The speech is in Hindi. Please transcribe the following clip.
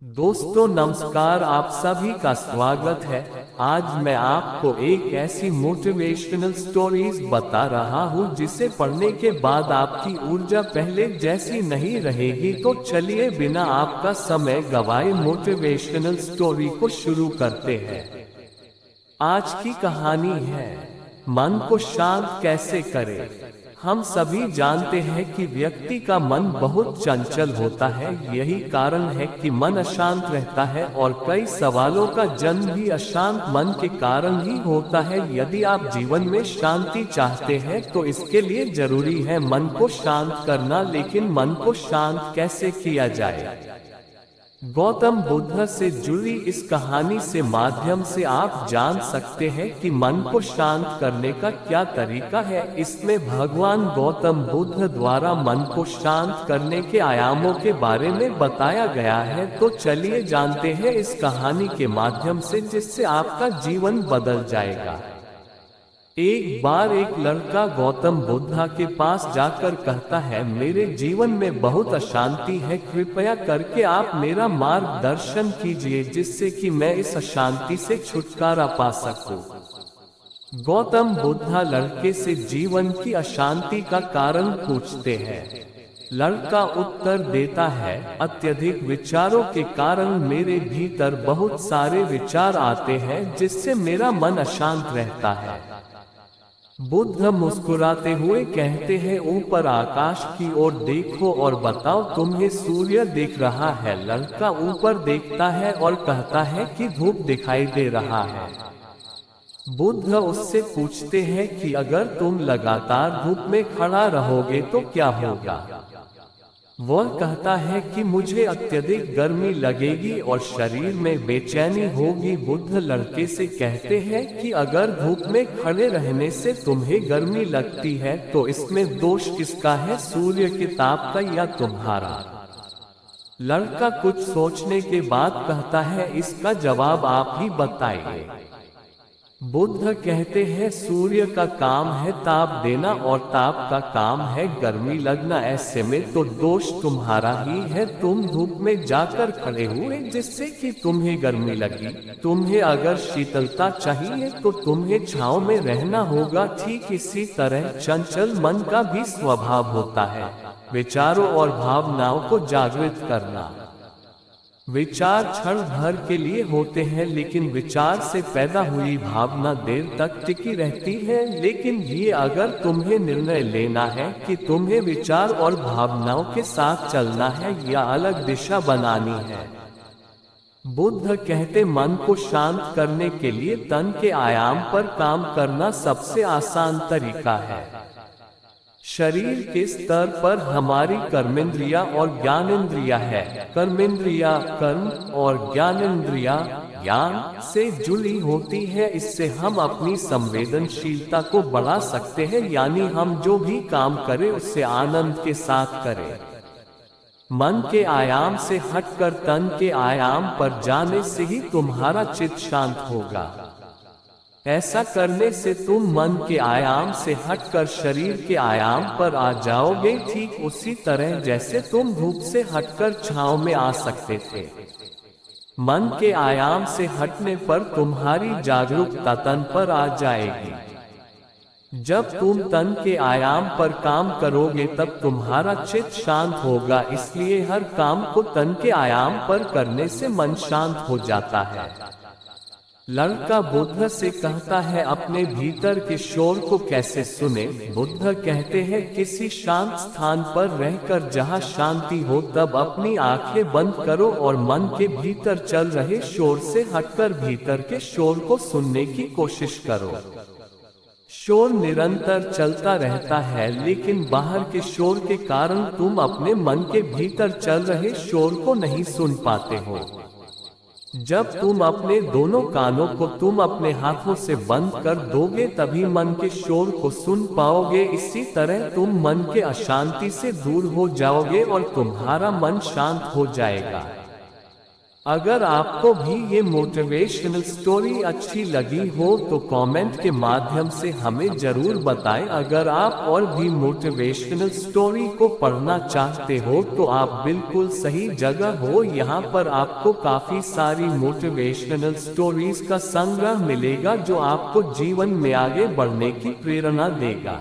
दोस्तों नमस्कार, आप सभी का स्वागत है। आज मैं आपको एक ऐसी मोटिवेशनल स्टोरीज बता रहा हूँ जिसे पढ़ने के बाद आपकी ऊर्जा पहले जैसी नहीं रहेगी। तो चलिए बिना आपका समय गवाए मोटिवेशनल स्टोरी को शुरू करते हैं। आज की कहानी है मन को शांत कैसे करें। हम सभी जानते हैं कि व्यक्ति का मन बहुत चंचल होता है। यही कारण है कि मन अशांत रहता है और कई सवालों का जन्म भी अशांत मन के कारण ही होता है। यदि आप जीवन में शांति चाहते हैं तो इसके लिए जरूरी है मन को शांत करना। लेकिन मन को शांत कैसे किया जाए? गौतम बुद्ध से जुड़ी इस कहानी से माध्यम से आप जान सकते हैं कि मन को शांत करने का क्या तरीका है। इसमें भगवान गौतम बुद्ध द्वारा मन को शांत करने के आयामों के बारे में बताया गया है। तो चलिए जानते हैं इस कहानी के माध्यम से, जिससे आपका जीवन बदल जाएगा। एक बार एक लड़का गौतम बुद्ध के पास जाकर कहता है, मेरे जीवन में बहुत अशांति है, कृपया करके आप मेरा मार्गदर्शन कीजिए जिससे कि मैं इस अशांति से छुटकारा पा सकूं। गौतम बुद्ध लड़के से जीवन की अशांति का कारण पूछते हैं। लड़का उत्तर देता है, अत्यधिक विचारों के कारण मेरे भीतर बहुत सारे विचार आते हैं जिससे मेरा मन अशांत रहता है। बुद्ध मुस्कुराते हुए कहते हैं, ऊपर आकाश की ओर देखो और बताओ तुम्हें सूर्य दिख रहा है। लड़का ऊपर देखता है और कहता है कि धूप दिखाई दे रहा है। बुद्ध उससे पूछते हैं कि अगर तुम लगातार धूप में खड़ा रहोगे तो क्या होगा? वह कहता है कि मुझे अत्यधिक गर्मी लगेगी और शरीर में बेचैनी होगी। बुद्ध लड़के से कहते हैं कि अगर धूप में खड़े रहने से तुम्हें गर्मी लगती है तो इसमें दोष किसका है, सूर्य के ताप का या तुम्हारा? लड़का कुछ सोचने के बाद कहता है, इसका जवाब आप ही बताइए। बुद्ध कहते हैं, सूर्य का काम है ताप देना और ताप का काम है गर्मी लगना। ऐसे में तो दोष तुम्हारा ही है। तुम धूप में जाकर खड़े हुए जिससे कि तुम्हें गर्मी लगी। तुम्हें अगर शीतलता चाहिए तो तुम्हें छांव में रहना होगा। ठीक इसी तरह चंचल मन का भी स्वभाव होता है, विचारों और भावनाओं को जागृत करना। विचार क्षण भर के लिए होते हैं, लेकिन विचार से पैदा हुई भावना देर तक टिकी रहती है। लेकिन ये अगर तुम्हें निर्णय लेना है कि तुम्हें विचार और भावनाओं के साथ चलना है या अलग दिशा बनानी है। बुद्ध कहते, मन को शांत करने के लिए तन के आयाम पर काम करना सबसे आसान तरीका है। शरीर के स्तर पर हमारी कर्मेंद्रिया और ज्ञानेंद्रिया है। कर्मेंद्रिया कर्म और ज्ञानेंद्रिया ज्ञान से जुड़ी होती है। इससे हम अपनी संवेदनशीलता को बढ़ा सकते हैं, यानी हम जो भी काम करें उससे आनंद के साथ करें। मन के आयाम से हटकर तन के आयाम पर जाने से ही तुम्हारा चित्त शांत होगा। ऐसा करने से तुम मन के आयाम से हटकर शरीर के आयाम पर आ जाओगे, ठीक उसी तरह जैसे तुम धूप से हटकर छांव में आ सकते थे। मन के आयाम से हटने पर तुम्हारी जागरूकता तन पर आ जाएगी। जब तुम तन के आयाम पर काम करोगे तब तुम्हारा चित्त शांत होगा। इसलिए हर काम को तन के आयाम पर करने से मन शांत हो जाता है। लड़का बुद्ध से कहता है, अपने भीतर के शोर को कैसे सुने? बुद्ध कहते हैं, किसी शांत स्थान पर रहकर जहां शांति हो तब अपनी आंखें बंद करो और मन के भीतर चल रहे शोर से हटकर भीतर के शोर को सुनने की कोशिश करो। शोर निरंतर चलता रहता है, लेकिन बाहर के शोर के कारण तुम अपने मन के भीतर चल रहे शोर को नहीं सुन पाते हो। जब तुम अपने दोनों कानों को तुम अपने हाथों से बंद कर दोगे तभी मन के शोर को सुन पाओगे। इसी तरह तुम मन के अशांति से दूर हो जाओगे और तुम्हारा मन शांत हो जाएगा। अगर आपको भी ये मोटिवेशनल स्टोरी अच्छी लगी हो तो कमेंट के माध्यम से हमें जरूर बताएं। अगर आप और भी मोटिवेशनल स्टोरी को पढ़ना चाहते हो तो आप बिल्कुल सही जगह हो। यहाँ पर आपको काफी सारी मोटिवेशनल स्टोरीज का संग्रह मिलेगा जो आपको जीवन में आगे बढ़ने की प्रेरणा देगा।